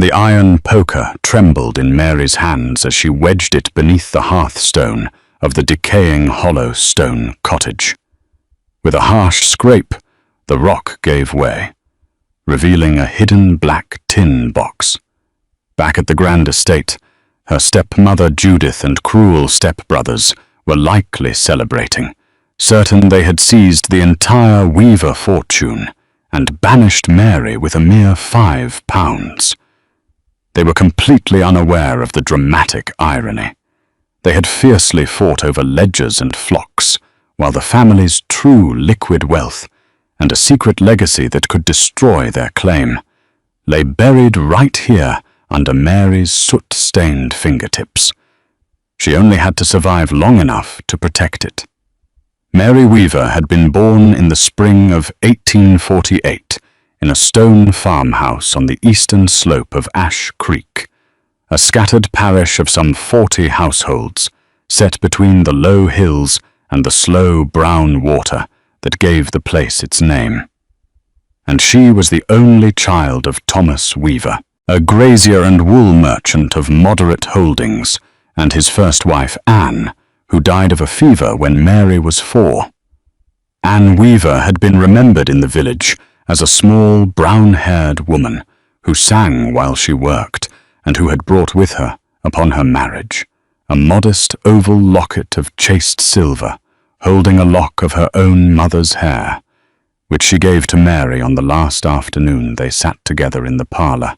The iron poker trembled in Mary's hands as she wedged it beneath the hearthstone of the decaying hollow stone cottage. With a harsh scrape, the rock gave way, revealing a hidden black tin box. Back at the grand estate, her stepmother Judith and cruel stepbrothers were likely celebrating, certain they had seized the entire Weaver fortune and banished Mary with a mere £5. They were completely unaware of the dramatic irony. They had fiercely fought over ledgers and flocks, while the family's true liquid wealth and a secret legacy that could destroy their claim lay buried right here under Mary's soot-stained fingertips. She only had to survive long enough to protect it. Mary Weaver had been born in the spring of 1848 in a stone farmhouse on the eastern slope of Ash Creek, a scattered parish of some 40 households set between the low hills and the slow brown water that gave the place its name. And she was the only child of Thomas Weaver, a grazier and wool merchant of moderate holdings, and his first wife Anne, who died of a fever when Mary was 4. Anne Weaver had been remembered in the village as a small, brown-haired woman who sang while she worked and who had brought with her, upon her marriage, a modest oval locket of chased silver holding a lock of her own mother's hair, which she gave to Mary on the last afternoon they sat together in the parlour,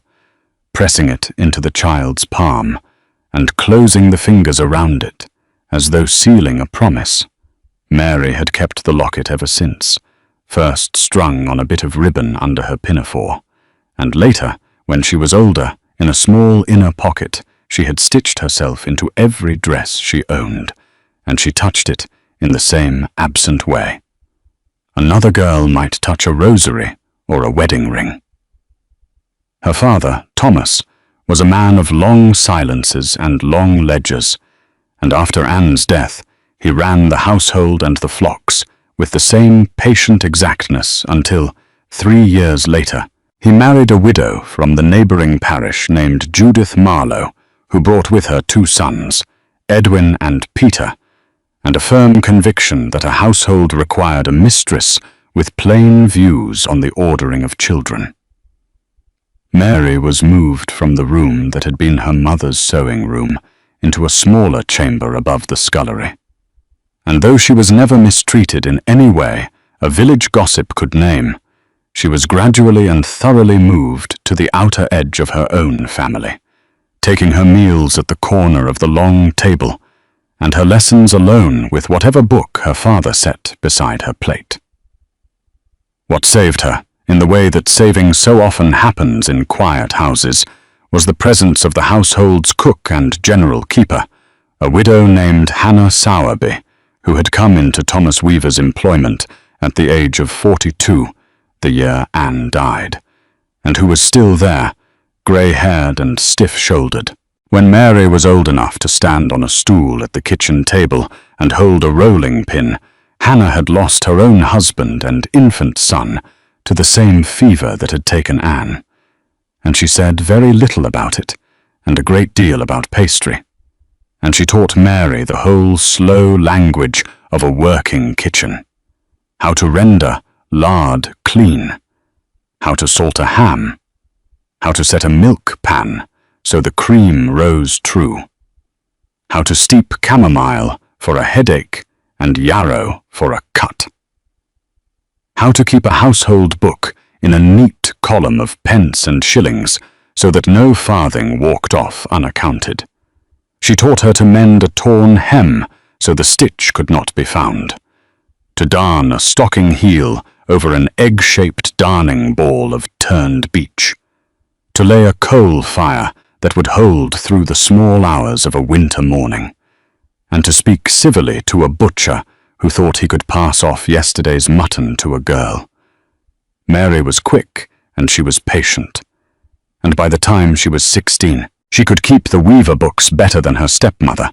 pressing it into the child's palm and closing the fingers around it, as though sealing a promise. Mary had kept the locket ever since, first strung on a bit of ribbon under her pinafore, and later, when she was older, in a small inner pocket, she had stitched herself into every dress she owned, and she touched it in the same absent way. Another girl might touch a rosary or a wedding ring. Her father, Thomas, was a man of long silences and long ledgers, and after Anne's death, he ran the household and the flocks with the same patient exactness until, 3 years later, he married a widow from the neighboring parish named Judith Marlowe, who brought with her 2 sons, Edwin and Peter, and a firm conviction that a household required a mistress with plain views on the ordering of children. Mary was moved from the room that had been her mother's sewing room into a smaller chamber above the scullery. And though she was never mistreated in any way a village gossip could name, she was gradually and thoroughly moved to the outer edge of her own family, taking her meals at the corner of the long table, and her lessons alone with whatever book her father set beside her plate. What saved her, in the way that saving so often happens in quiet houses, was the presence of the household's cook and general keeper, a widow named Hannah Sowerby, who had come into Thomas Weaver's employment at the age of 42, the year Anne died, and who was still there, grey-haired and stiff-shouldered. When Mary was old enough to stand on a stool at the kitchen table and hold a rolling pin, Hannah had lost her own husband and infant son to the same fever that had taken Anne, and she said very little about it, and a great deal about pastry. And she taught Mary the whole slow language of a working kitchen, how to render lard clean, how to salt a ham, how to set a milk pan so the cream rose true, how to steep chamomile for a headache and yarrow for a cut, how to keep a household book in a neat column of pence and shillings so that no farthing walked off unaccounted. She taught her to mend a torn hem so the stitch could not be found, to darn a stocking heel over an egg-shaped darning ball of turned beech, to lay a coal fire that would hold through the small hours of a winter morning, and to speak civilly to a butcher who thought he could pass off yesterday's mutton to a girl. Mary was quick and she was patient, and by the time she was 16, she could keep the Weaver books better than her stepmother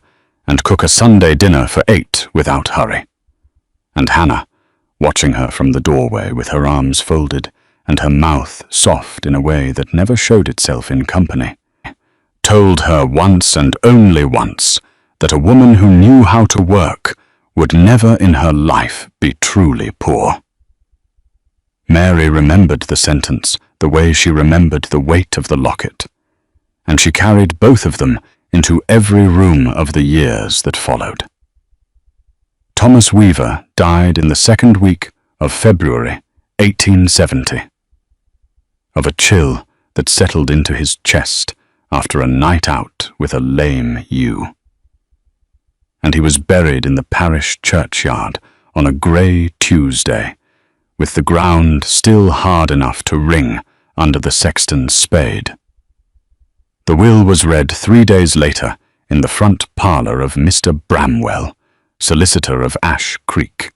and cook a Sunday dinner for 8 without hurry. And Hannah, watching her from the doorway with her arms folded and her mouth soft in a way that never showed itself in company, told her once and only once that a woman who knew how to work would never in her life be truly poor. Mary remembered the sentence the way she remembered the weight of the locket, and she carried both of them into every room of the years that followed. Thomas Weaver died in the second week of February 1870, of a chill that settled into his chest after a night out with a lame ewe. And he was buried in the parish churchyard on a grey Tuesday, with the ground still hard enough to ring under the sexton's spade. The will was read 3 days later in the front parlour of Mr. Bramwell, solicitor of Ash Creek,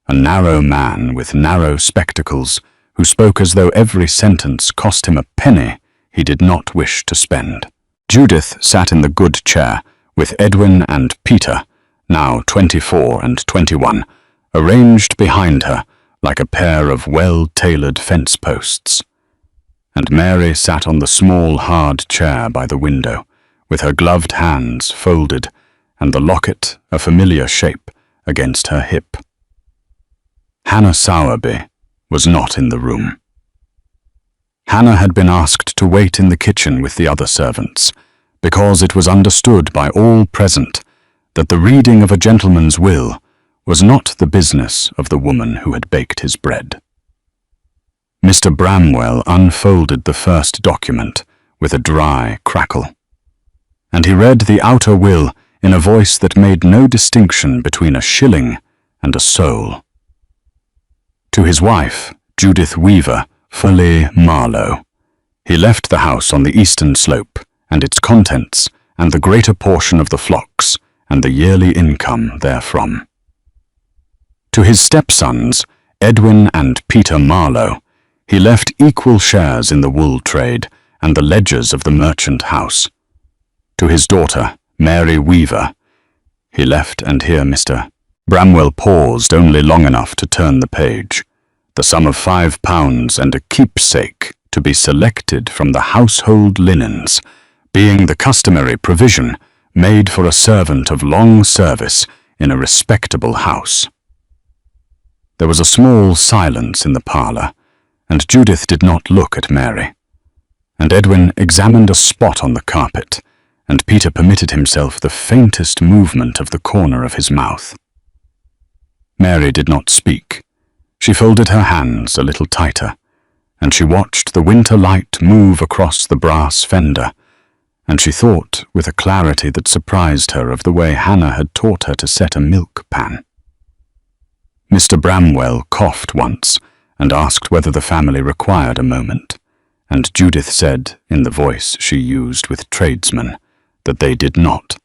a narrow man with narrow spectacles who spoke as though every sentence cost him a penny he did not wish to spend. Judith sat in the good chair with Edwin and Peter, now 24 and 21, arranged behind her like a pair of well-tailored fence posts. And Mary sat on the small hard chair by the window, with her gloved hands folded and the locket, a familiar shape, against her hip. Hannah Sowerby was not in the room. Hannah had been asked to wait in the kitchen with the other servants, because it was understood by all present that the reading of a gentleman's will was not the business of the woman who had baked his bread. Mr. Bramwell unfolded the first document with a dry crackle, and he read the outer will in a voice that made no distinction between a shilling and a soul. To his wife, Judith Weaver, Foley Marlowe, he left the house on the eastern slope and its contents and the greater portion of the flocks and the yearly income therefrom. To his stepsons, Edwin and Peter Marlowe, he left equal shares in the wool trade and the ledgers of the merchant house. To his daughter, Mary Weaver, he left, and here Mr. Bramwell paused only long enough to turn the page, the sum of £5 and a keepsake to be selected from the household linens, being the customary provision made for a servant of long service in a respectable house. There was a small silence in the parlour, and Judith did not look at Mary, and Edwin examined a spot on the carpet, and Peter permitted himself the faintest movement of the corner of his mouth. Mary did not speak. She folded her hands a little tighter, and she watched the winter light move across the brass fender, and she thought with a clarity that surprised her of the way Hannah had taught her to set a milk pan. Mr. Bramwell coughed once and asked whether the family required a moment, and Judith said, in the voice she used with tradesmen, that they did not,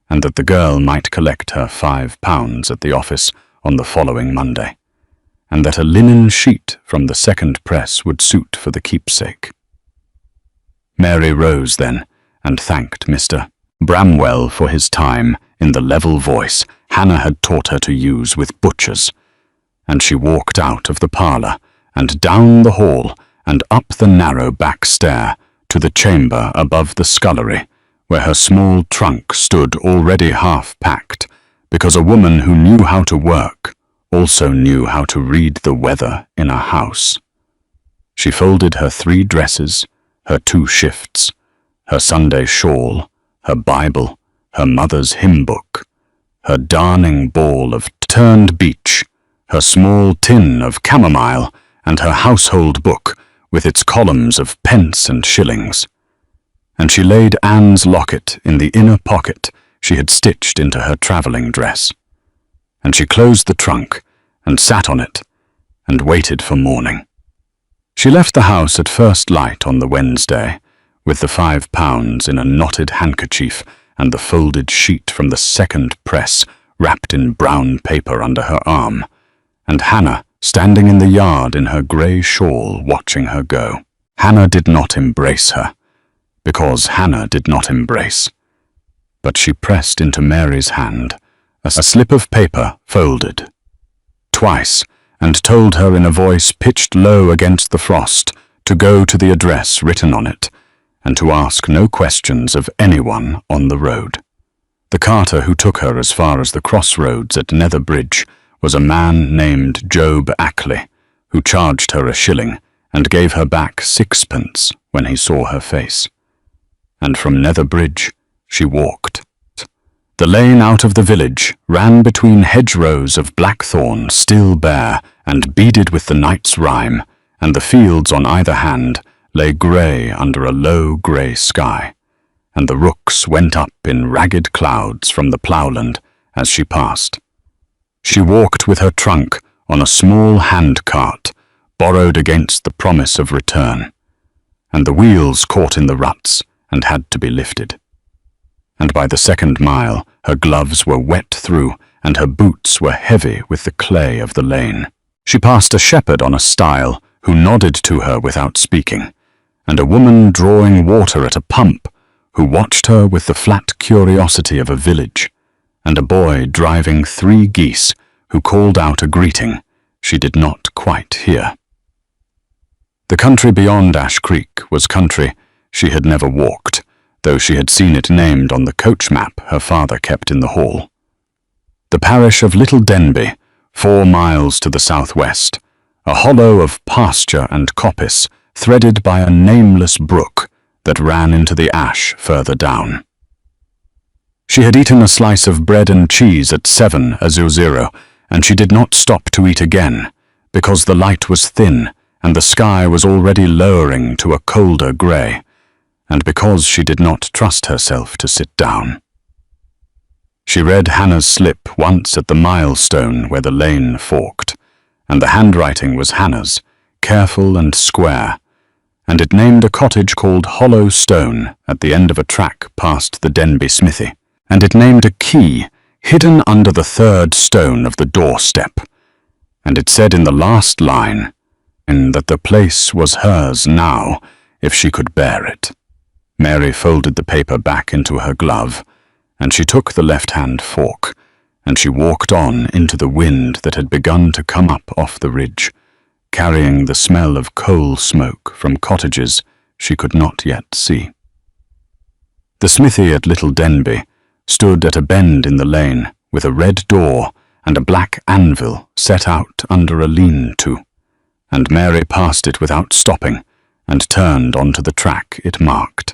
and that the girl might collect her £5 at the office on the following Monday, and that a linen sheet from the second press would suit for the keepsake. Mary rose then and thanked Mr. Bramwell for his time in the level voice Hannah had taught her to use with butchers, and she walked out of the parlour and down the hall and up the narrow back stair to the chamber above the scullery, where her small trunk stood already half-packed, because a woman who knew how to work also knew how to read the weather in a house. She folded her 3 dresses, her 2 shifts, her Sunday shawl, her Bible, her mother's hymn book, her darning ball of turned beech, her small tin of chamomile, and her household book with its columns of pence and shillings. And she laid Anne's locket in the inner pocket she had stitched into her travelling dress. And she closed the trunk and sat on it and waited for morning. She left the house at first light on the Wednesday, with the £5 in a knotted handkerchief and the folded sheet from the second press wrapped in brown paper under her arm, and Hannah standing in the yard in her grey shawl watching her go. Hannah did not embrace her, because Hannah did not embrace, but she pressed into Mary's hand a slip of paper folded. Twice and told her in a voice pitched low against the frost to go to the address written on it, and to ask no questions of anyone on the road. The carter who took her as far as the crossroads at Nether Bridge was a man named Job Ackley, who charged her a shilling and gave her back 6pence when he saw her face. And from Nether Bridge she walked. The lane out of the village ran between hedgerows of blackthorn still bare and beaded with the night's rime, and the fields on either hand lay grey under a low grey sky, and the rooks went up in ragged clouds from the ploughland as she passed. She walked with her trunk on a small hand-cart, borrowed against the promise of return, and the wheels caught in the ruts and had to be lifted. And by the second mile her gloves were wet through, and her boots were heavy with the clay of the lane. She passed a shepherd on a stile who nodded to her without speaking, and a woman drawing water at a pump who watched her with the flat curiosity of a village, and a boy driving 3 geese who called out a greeting she did not quite hear. The country beyond Ash Creek was country she had never walked, though she had seen it named on the coach map her father kept in the hall. The parish of Little Denby, 4 miles to the southwest, a hollow of pasture and coppice threaded by a nameless brook that ran into the ash further down. She had eaten a slice of bread and cheese at 7 Azuzero, and she did not stop to eat again, because the light was thin and the sky was already lowering to a colder grey, and because she did not trust herself to sit down. She read Hannah's slip once at the milestone where the lane forked, and the handwriting was Hannah's, careful and square, and it named a cottage called Hollow Stone at the end of a track past the Denby smithy, and it named a key hidden under the 3rd stone of the doorstep, and it said in the last line that the place was hers now if she could bear it. Mary folded the paper back into her glove, and she took the left-hand fork, and she walked on into the wind that had begun to come up off the ridge, carrying the smell of coal smoke from cottages she could not yet see. The smithy at Little Denby stood at a bend in the lane with a red door and a black anvil set out under a lean-to, and Mary passed it without stopping and turned onto the track it marked.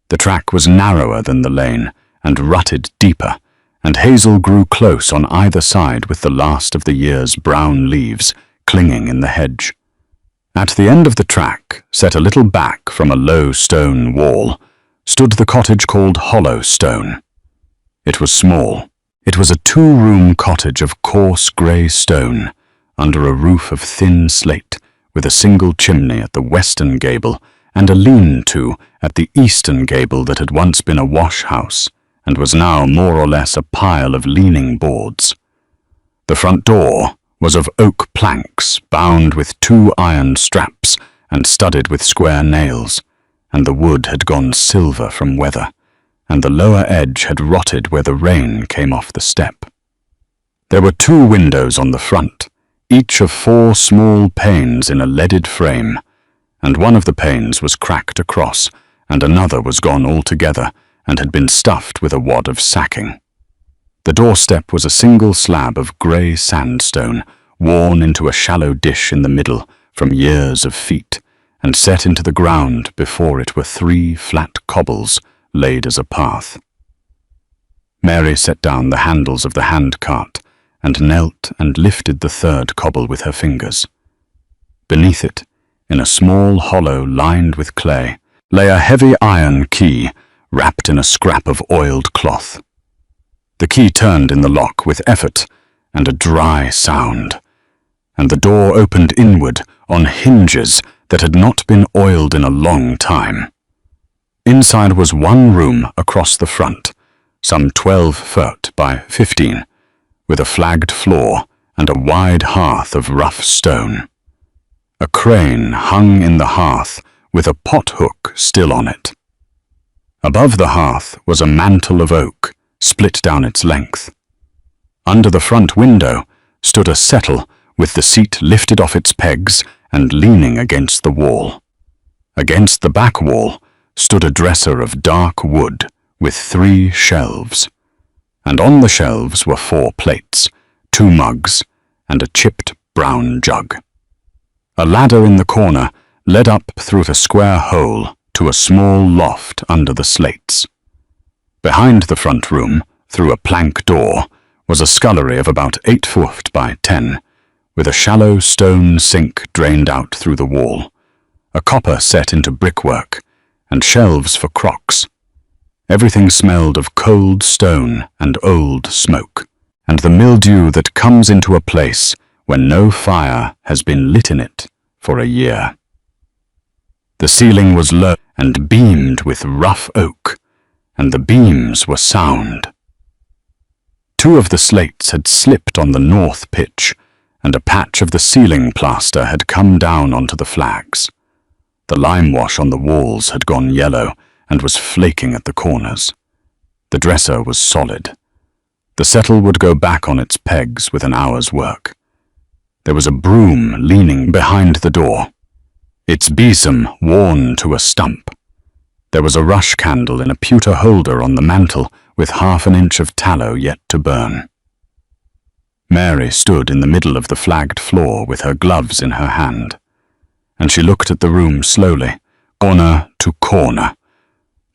The track was narrower than the lane and rutted deeper, and hazel grew close on either side with the last of the year's brown leaves clinging in the hedge. At the end of the track, set a little back from a low stone wall, stood the cottage called Hollow Stone. It was small. It was a 2-room cottage of coarse grey stone, under a roof of thin slate, with a single chimney at the western gable and a lean-to at the eastern gable that had once been a wash-house and was now more or less a pile of leaning boards. The front door was of oak planks bound with 2 iron straps and studded with square nails, and the wood had gone silver from weather, and the lower edge had rotted where the rain came off the step. There were 2 windows on the front, each of 4 small panes in a leaded frame, and one of the panes was cracked across, and another was gone altogether and had been stuffed with a wad of sacking. The doorstep was a single slab of grey sandstone, worn into a shallow dish in the middle from years of feet, and set into the ground before it were 3 flat cobbles laid as a path. Mary set down the handles of the hand-cart and knelt and lifted the 3rd cobble with her fingers. Beneath it, in a small hollow lined with clay, lay a heavy iron key wrapped in a scrap of oiled cloth. The key turned in the lock with effort and a dry sound, and the door opened inward on hinges that had not been oiled in a long time. Inside was one room across the front, some 12 foot by 15, with a flagged floor and a wide hearth of rough stone. A crane hung in the hearth with a pot-hook still on it. Above the hearth was a mantle of oak, split down its length. Under the front window stood a settle with the seat lifted off its pegs and leaning against the wall. Against the back wall stood a dresser of dark wood with 3 shelves, and on the shelves were 4 plates, 2 mugs, and a chipped brown jug. A ladder in the corner led up through the square hole to a small loft under the slates. Behind the front room, through a plank door, was a scullery of about 8 foot by 10, with a shallow stone sink drained out through the wall, a copper set into brickwork, and shelves for crocks. Everything smelled of cold stone and old smoke, and the mildew that comes into a place when no fire has been lit in it for a year. The ceiling was low and beamed with rough oak, and the beams were sound. 2 of the slates had slipped on the north pitch, and a patch of the ceiling plaster had come down onto the flags. The lime wash on the walls had gone yellow and was flaking at the corners. The dresser was solid. The settle would go back on its pegs with an hour's work. There was a broom leaning behind the door, its besom worn to a stump. There was a rush candle in a pewter holder on the mantel with 1/2 inch of tallow yet to burn. Mary stood in the middle of the flagged floor with her gloves in her hand, and she looked at the room slowly, corner to corner,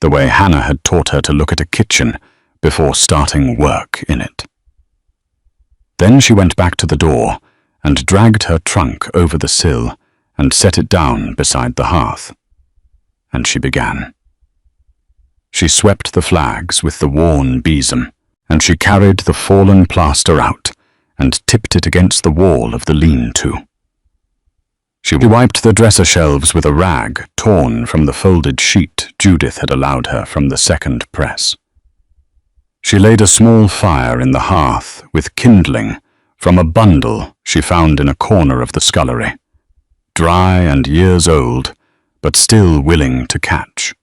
the way Hannah had taught her to look at a kitchen before starting work in it. Then she went back to the door and dragged her trunk over the sill and set it down beside the hearth. And she began. She swept the flags with the worn besom, and she carried the fallen plaster out and tipped it against the wall of the lean-to. She wiped the dresser shelves with a rag torn from the folded sheet Judith had allowed her from the second press. She laid a small fire in the hearth with kindling from a bundle she found in a corner of the scullery, dry and years old, but still willing to catch,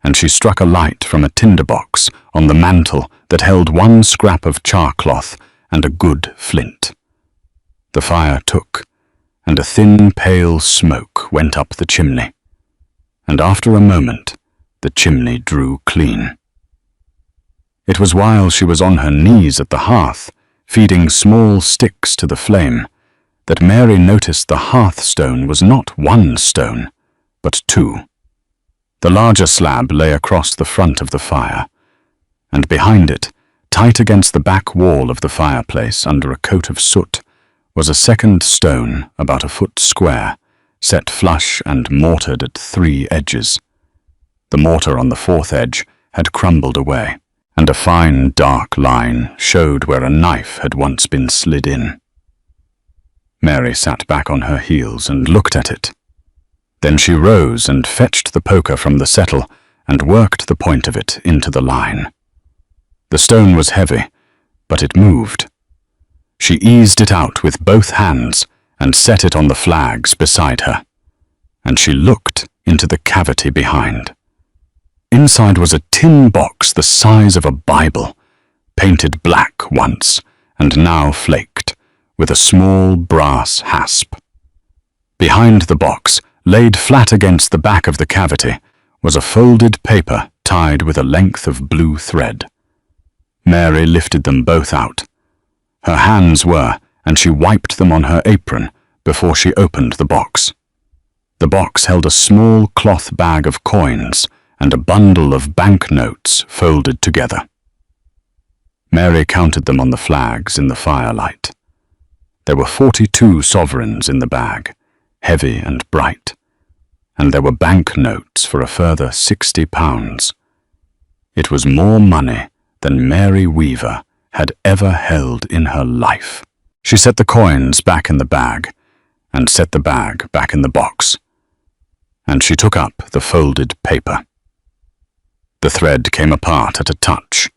and she struck a light from a tinderbox on the mantel that held 1 scrap of charcloth and a good flint. The fire took, and a thin, pale smoke went up the chimney, and after a moment the chimney drew clean. It was while she was on her knees at the hearth, feeding small sticks to the flame, that Mary noticed the hearthstone was not 1 stone, but 2. The larger slab lay across the front of the fire, and behind it, tight against the back wall of the fireplace under a coat of soot, was a second stone about 1 foot square, set flush and mortared at 3 edges. The mortar on the 4th edge had crumbled away, and a fine dark line showed where a knife had once been slid in. Mary sat back on her heels and looked at it. Then she rose and fetched the poker from the settle and worked the point of it into the line. The stone was heavy, but it moved. She eased it out with both hands and set it on the flags beside her, and she looked into the cavity behind. Inside was a tin box the size of a Bible, painted black once and now flaked, with a small brass hasp. Behind the box, laid flat against the back of the cavity, was a folded paper tied with a length of blue thread. Mary lifted them both out. Her hands were, and she wiped them on her apron before she opened the box. The box held a small cloth bag of coins and a bundle of banknotes folded together. Mary counted them on the flags in the firelight. There were 42 sovereigns in the bag, heavy and bright, and there were banknotes for a further £60. It was more money than Mary Weaver had ever held in her life. She set the coins back in the bag and set the bag back in the box, and she took up the folded paper. The thread came apart at a touch.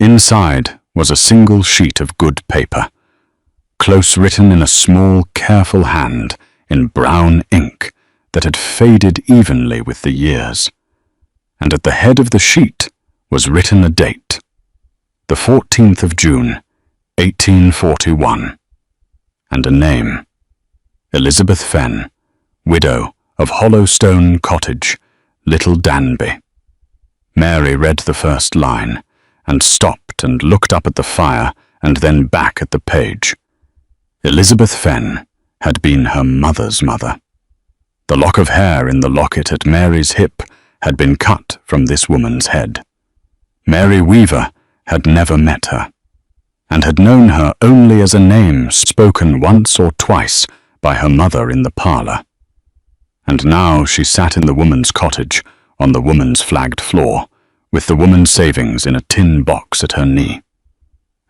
Inside was a single sheet of good paper, close written in a small, careful hand in brown ink that had faded evenly with the years, and at the head of the sheet was written a date, the 14th of June, 1841. and a name. Elizabeth Fenn, widow of Hollowstone Cottage, Little Danby. Mary read the first line, and stopped and looked up at the fire and then back at the page. Elizabeth Fenn had been her mother's mother. The lock of hair in the locket at Mary's hip had been cut from this woman's head. Mary Weaver had never met her, and had known her only as a name spoken once or twice by her mother in the parlour. And now she sat in the woman's cottage, on the woman's flagged floor, with the woman's savings in a tin box at her knee,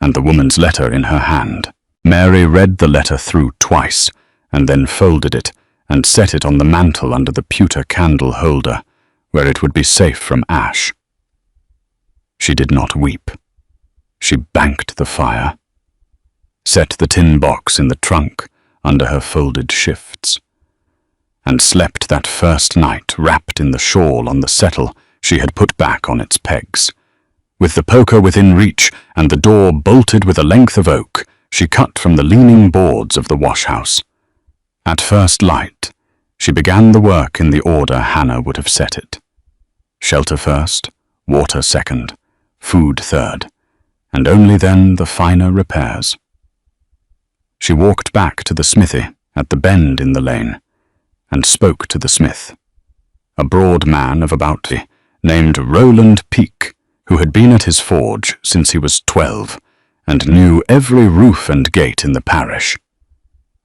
and the woman's letter in her hand. Mary read the letter through twice, and then folded it and set it on the mantel under the pewter candle holder, where it would be safe from ash. She did not weep. She banked the fire, set the tin box in the trunk under her folded shifts, and slept that first night wrapped in the shawl on the settle she had put back on its pegs. With the poker within reach and the door bolted with a length of oak, she cut from the leaning boards of the wash-house. At first light, she began the work in the order Hannah would have set it. Shelter first, water second, food third, and only then the finer repairs. She walked back to the smithy at the bend in the lane, and spoke to the smith, a broad man of about 20, named Rowland Peake, who had been at his forge since he was 12, and knew every roof and gate in the parish.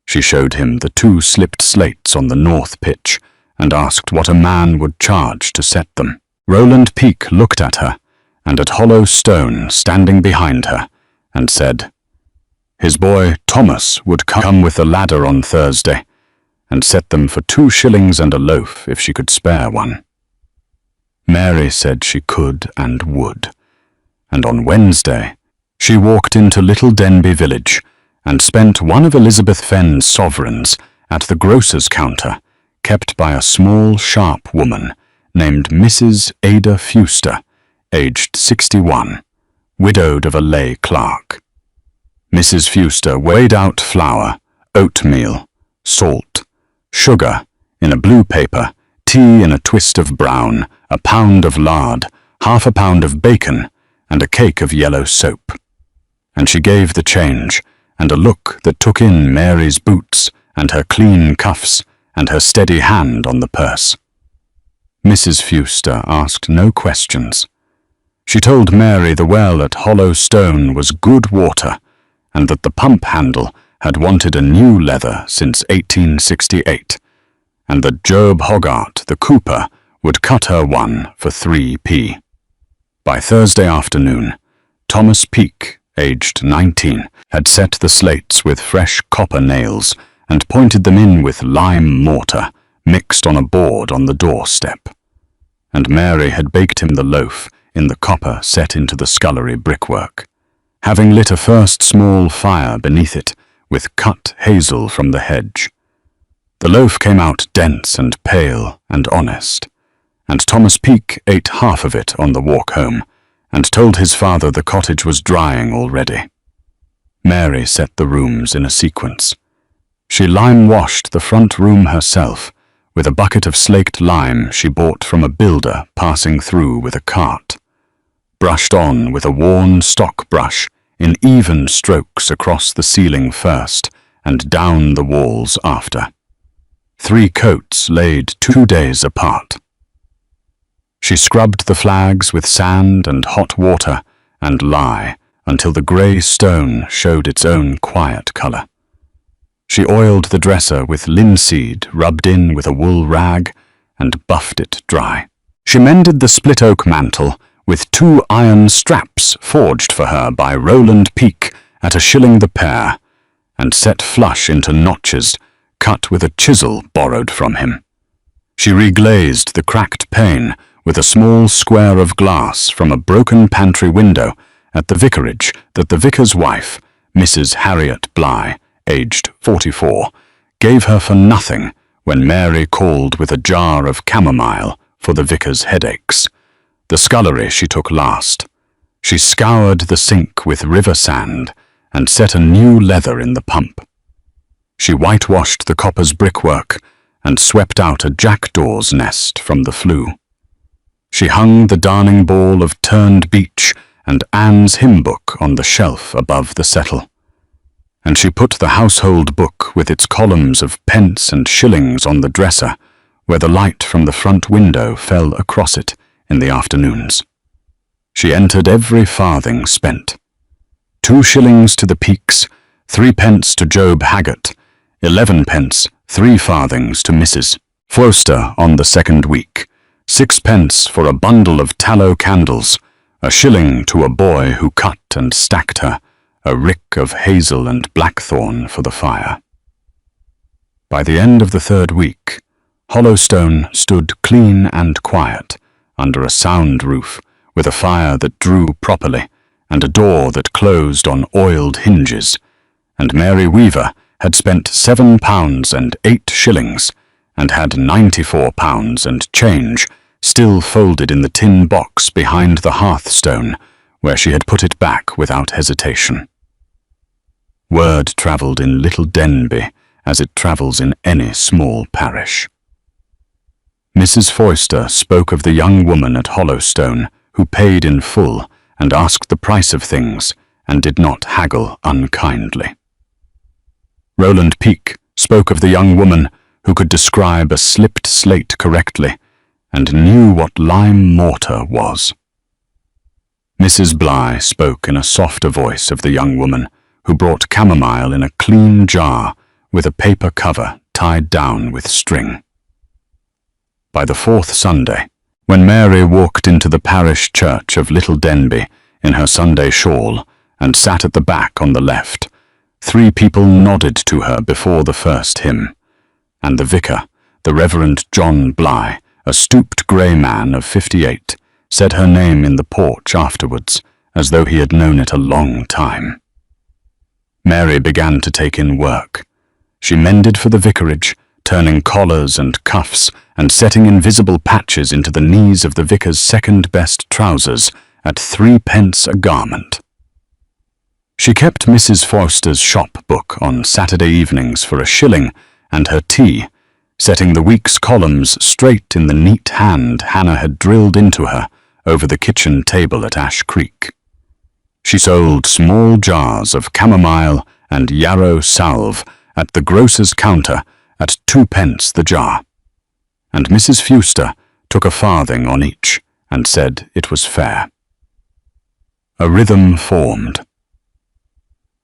She showed him the 2 slipped slates on the north pitch, and asked what a man would charge to set them. Rowland Peake looked at her, and at Hollow Stone standing behind her, and said, his boy Thomas would come with the ladder on Thursday, and set them for 2 shillings and a loaf if she could spare one. Mary said she could and would, and on Wednesday she walked into Little Denby village and spent one of Elizabeth Fenn's sovereigns at the grocer's counter, kept by a small, sharp woman named Mrs. Ada Fewster, aged 61, widowed of a lay clerk. Mrs. Fewster weighed out flour, oatmeal, salt, sugar in a blue paper, tea in a twist of brown, a pound of lard, half a pound of bacon, and a cake of yellow soap. And she gave the change, and a look that took in Mary's boots, and her clean cuffs, and her steady hand on the purse. Mrs. Fewster asked no questions. She told Mary the well at Hollow Stone was good water, and that the pump handle had wanted a new leather since 1868, and that Job Hogarth, the cooper, would cut her one for 3p. By Thursday afternoon, Thomas Peake, aged 19, had set the slates with fresh copper nails and pointed them in with lime mortar mixed on a board on the doorstep. And Mary had baked him the loaf in the copper set into the scullery brickwork, having lit a first small fire beneath it with cut hazel from the hedge. The loaf came out dense and pale and honest, and Thomas Peake ate half of it on the walk home, and told his father the cottage was drying already. Mary set the rooms in a sequence. She lime-washed the front room herself, with a bucket of slaked lime she bought from a builder passing through with a cart, brushed on with a worn stock brush in even strokes across the ceiling first and down the walls after. 3 coats laid 2 days apart. She scrubbed the flags with sand and hot water and lye until the grey stone showed its own quiet colour. She oiled the dresser with linseed rubbed in with a wool rag and buffed it dry. She mended the split oak mantel with 2 iron straps forged for her by Rowland Peake at 1 shilling the pair, and set flush into notches cut with a chisel borrowed from him. She reglazed the cracked pane with a small square of glass from a broken pantry window at the vicarage that the vicar's wife, Mrs. Harriet Bligh, aged 44, gave her for nothing when Mary called with a jar of chamomile for the vicar's headaches. The scullery she took last. She scoured the sink with river sand and set a new leather in the pump. She whitewashed the copper's brickwork and swept out a jackdaw's nest from the flue. She hung the darning ball of turned beech and Anne's hymn book on the shelf above the settle. And she put the household book with its columns of pence and shillings on the dresser, where the light from the front window fell across it in the afternoons. She entered every farthing spent. 2 shillings to the Peaks, 3 pence to Job Haggart, 11 pence, 3 farthings to Mrs. Forster on the second week, 6 pence for a bundle of tallow candles, a shilling to a boy who cut and stacked her, a rick of hazel and blackthorn for the fire. By the end of the 3rd week, Hollowstone stood clean and quiet, under a sound roof, with a fire that drew properly, and a door that closed on oiled hinges, and Mary Weaver had spent £7 and 8 shillings, and had £94 and change still folded in the tin box behind the hearthstone, where she had put it back without hesitation. Word travelled in Little Denby as it travels in any small parish. Mrs. Forster spoke of the young woman at Hollowstone who paid in full and asked the price of things and did not haggle unkindly. Roland Peake spoke of the young woman who could describe a slipped slate correctly and knew what lime mortar was. Mrs. Bligh spoke in a softer voice of the young woman who brought chamomile in a clean jar with a paper cover tied down with string. By the 4th Sunday, when Mary walked into the parish church of Little Denby in her Sunday shawl and sat at the back on the left, 3 people nodded to her before the first hymn, and the vicar, the Reverend John Bligh, a stooped grey man of 58, said her name in the porch afterwards, as though he had known it a long time. Mary began to take in work. She mended for the vicarage, turning collars and cuffs and setting invisible patches into the knees of the vicar's second-best trousers at 3 pence a garment. She kept Mrs. Forster's shop book on Saturday evenings for a shilling and her tea, setting the week's columns straight in the neat hand Hannah had drilled into her over the kitchen table at Ash Creek. She sold small jars of chamomile and yarrow salve at the grocer's counter at 2 pence the jar, and Mrs. Forster took a farthing on each and said it was fair. A rhythm formed.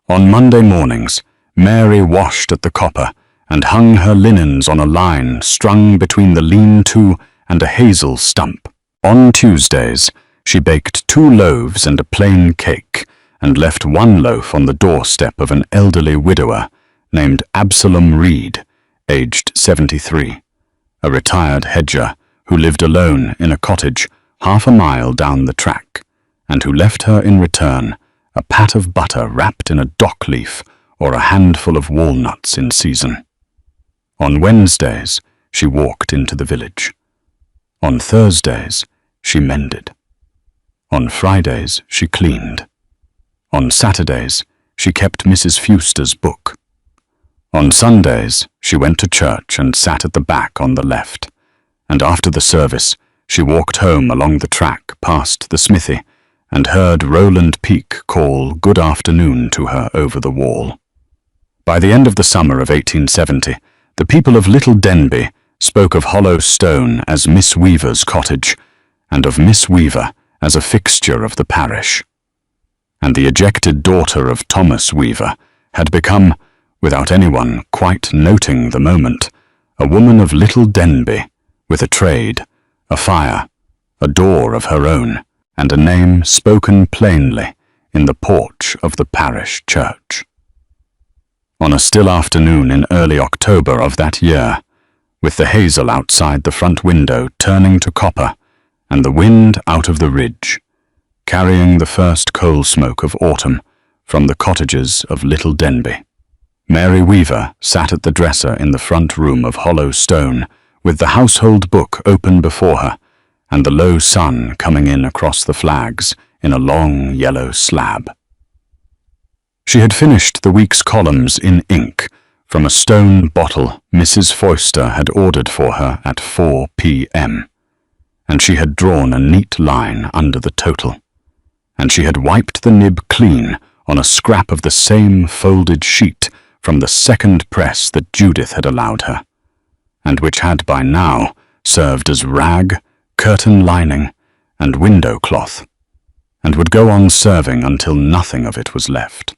On Monday mornings, Mary washed at the copper and hung her linens on a line strung between the lean-to and a hazel stump. On Tuesdays, she baked 2 loaves and a plain cake, and left 1 loaf on the doorstep of an elderly widower named Absalom Reed, aged 73, a retired hedger who lived alone in a cottage half a mile down the track, and who left her in return a pat of butter wrapped in a dock leaf or a handful of walnuts in season. On Wednesdays, she walked into the village. On Thursdays, she mended. On Fridays, she cleaned. On Saturdays, she kept Mrs. Forster's book. On Sundays, she went to church and sat at the back on the left, and after the service, she walked home along the track past the smithy and heard Roland Peake call good afternoon to her over the wall. By the end of the summer of 1870, the people of Little Denby spoke of Hollowstone as Miss Weaver's cottage, and of Miss Weaver as a fixture of the parish. And the ejected daughter of Thomas Weaver had become, without anyone quite noting the moment, a woman of Little Denby, with a trade, a fire, a door of her own, and a name spoken plainly in the porch of the parish church. On a still afternoon in early October of that year, with the hazel outside the front window turning to copper, and the wind out of the ridge, carrying the first coal smoke of autumn from the cottages of Little Denby, Mary Weaver sat at the dresser in the front room of Hollowstone, with the household book open before her, and the low sun coming in across the flags in a long yellow slab. She had finished the week's columns in ink from a stone bottle Mrs. Foyster had ordered for her at 4 p.m., and she had drawn a neat line under the total, and she had wiped the nib clean on a scrap of the same folded sheet from the second press that Judith had allowed her, and which had by now served as rag, curtain lining, and window cloth, and would go on serving until nothing of it was left.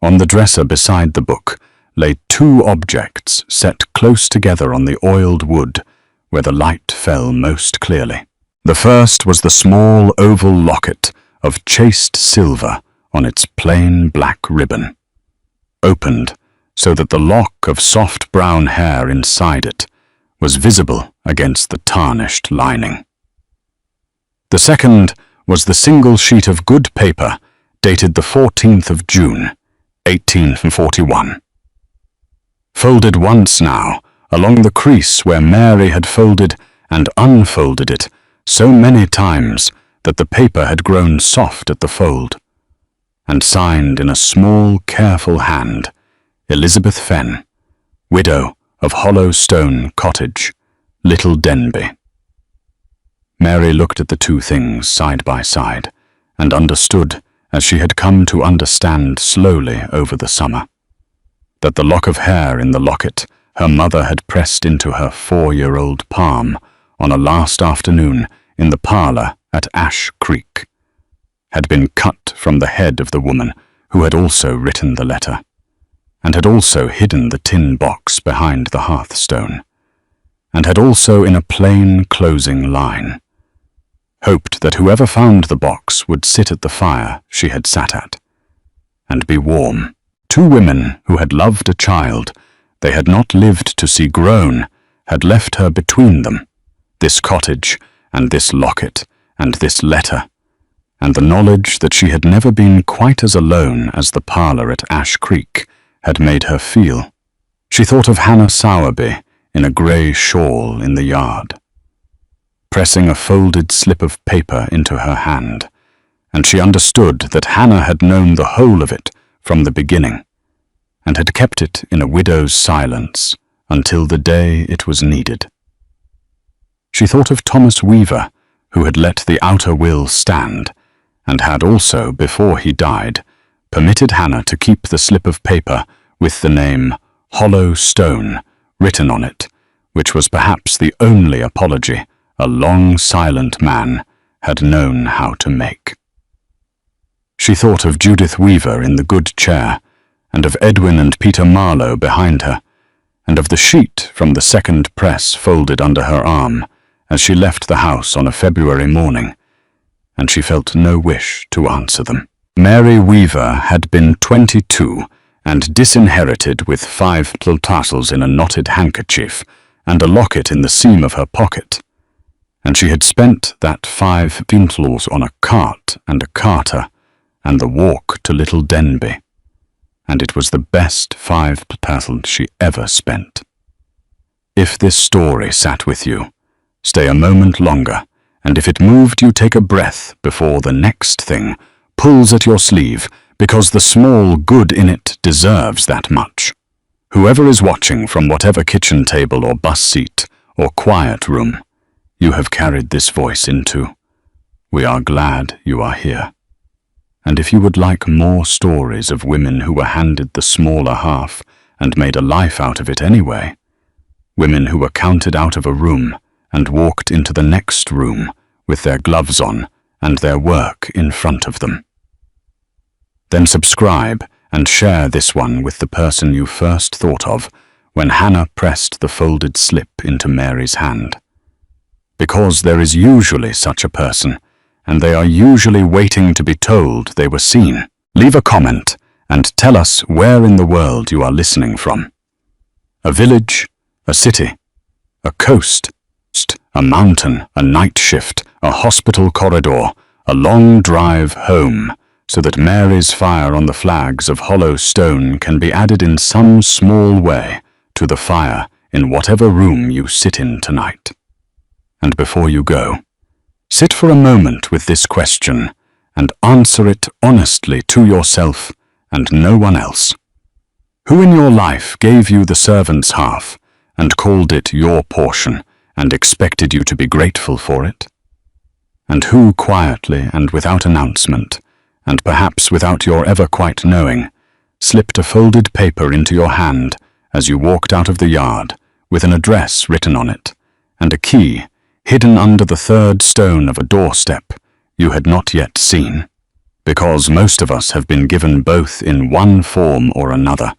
On the dresser beside the book lay two objects set close together on the oiled wood where the light fell most clearly. The first was the small oval locket of chased silver on its plain black ribbon, opened so that the lock of soft brown hair inside it was visible against the tarnished lining. The second was the single sheet of good paper dated the 14th of June, 1841. Folded once now along the crease where Mary had folded and unfolded it so many times that the paper had grown soft at the fold, and signed in a small, careful hand, Elizabeth Fenn, widow of Hollow Stone Cottage, Little Denby. Mary looked at the two things side by side and understood, as she had come to understand slowly over the summer, that the lock of hair in the locket her mother had pressed into her 4-year-old palm on a last afternoon in the parlour at Ash Creek had been cut from the head of the woman who had also written the letter, and had also hidden the tin box behind the hearthstone, and had also in a plain closing line hoped that whoever found the box would sit at the fire she had sat at, and be warm. Two women who had loved a child they had not lived to see grown had left her between them, this cottage and this locket and this letter, and the knowledge that she had never been quite as alone as the parlour at Ash Creek had made her feel. She thought of Hannah Sowerby in a grey shawl in the yard, pressing a folded slip of paper into her hand, and she understood that Hannah had known the whole of it from the beginning, and had kept it in a widow's silence until the day it was needed. She thought of Thomas Weaver, who had let the outer will stand, and had also, before he died, permitted Hannah to keep the slip of paper with the name Hollow Stone written on it, which was perhaps the only apology a long silent man had known how to make. She thought of Judith Weaver in the good chair, and of Edwin and Peter Marlowe behind her, and of the sheet from the second press folded under her arm as she left the house on a February morning, and she felt no wish to answer them. Mary Weaver had been 22 and disinherited with 5 little tassels in a knotted handkerchief and a locket in the seam of her pocket, and she had spent that 5 vintels on a cart and a carter and the walk to Little Denby, and it was the best 5 tassels she ever spent. If this story sat with you, stay a moment longer, and if it moved you, take a breath before the next thing pulls at your sleeve, because the small good in it deserves that much. Whoever is watching from whatever kitchen table or bus seat or quiet room you have carried this voice into, we are glad you are here. And if you would like more stories of women who were handed the smaller half and made a life out of it anyway, women who were counted out of a room and walked into the next room with their gloves on and their work in front of them, then subscribe and share this one with the person you first thought of when Hannah pressed the folded slip into Mary's hand. Because there is usually such a person, and they are usually waiting to be told they were seen. Leave a comment and tell us where in the world you are listening from. A village, a city, a coast, a mountain, a night shift, a hospital corridor, a long drive home, so that Mary's fire on the flags of Hollow Stone can be added in some small way to the fire in whatever room you sit in tonight. And before you go, sit for a moment with this question and answer it honestly to yourself and no one else. Who in your life gave you the servant's half and called it your portion and expected you to be grateful for it? And who quietly and without announcement, and perhaps without your ever quite knowing, slipped a folded paper into your hand as you walked out of the yard with an address written on it and a key hidden under the third stone of a doorstep you had not yet seen? Because most of us have been given both in one form or another,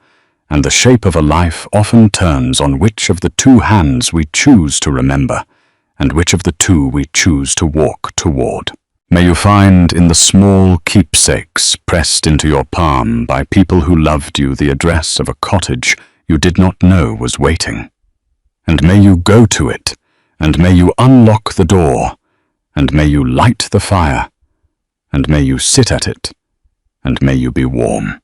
and the shape of a life often turns on which of the two hands we choose to remember and which of the two we choose to walk toward. May you find in the small keepsakes pressed into your palm by people who loved you the address of a cottage you did not know was waiting. And may you go to it, and may you unlock the door, and may you light the fire, and may you sit at it, and may you be warm.